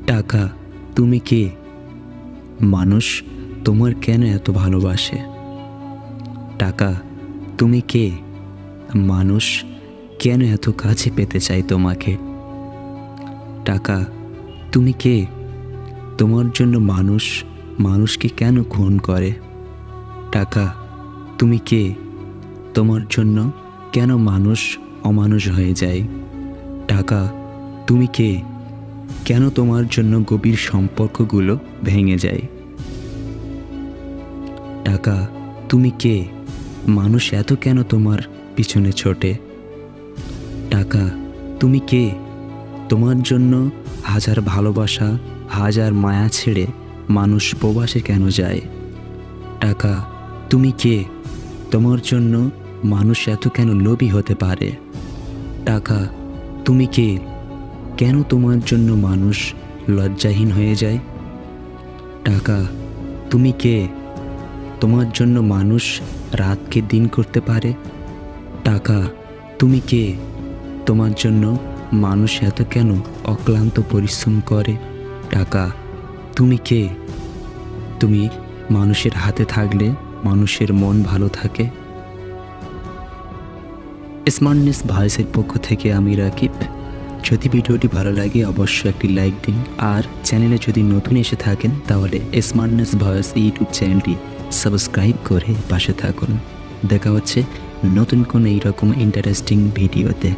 টাকা, তুমি কে? মানুষ তোমার কেন এত ভালোবাসে? টাকা, তুমি কে? মানুষ কেন এত কাছে পেতে চায় তোমাকে? টাকা, তুমি কে? তোমার জন্য মানুষ মানুষকে কেন খুন করে? টাকা, তুমি কে? তোমার জন্য কেন মানুষ অমানুষ হয়ে যায়? টাকা, তুমি কে? কেন তোমার জন্য গভীর সম্পর্কগুলো ভেঙে যায়? টাকা, তুমি কে? মানুষ এত কেন তোমার পিছনে ছোটে? টাকা, তুমি কে? তোমার জন্য হাজার ভালোবাসা, হাজার মায়া ছেড়ে মানুষ প্রবাসে কেন যায়? টাকা, তুমি কে? তোমার জন্য মানুষ এত কেন লোভী হতে পারে? টাকা, তুমি কে? কেন তোমার জন্য মানুষ লজ্জাহীন হয়ে যায়? টাকা, তুমি কে? তোমার জন্য মানুষ রাতকে দিন করতে পারে? টাকা, তুমি কে? তোমার জন্য মানুষ এত কেন অক্লান্ত পরিশ্রম করে? টাকা, তুমি কে? তুমি মানুষের হাতে থাকলে মানুষের মন ভালো থাকে। স্মার্টনেস ভয়েসের পক্ষ থেকে আমি রাকিব। যদি ভিডিওটি ভালো লাগে অবশ্যই একটি লাইক দিন, আর চ্যানেলে যদি নতুন এসে থাকেন তাহলে স্মার্টনেস ভয়েস ইউটিউব চ্যানেলটি সাবস্ক্রাইব করে পাশে থাকুন। দেখা হচ্ছে নতুন কোনো এইরকম ইন্টারেস্টিং ভিডিওতে।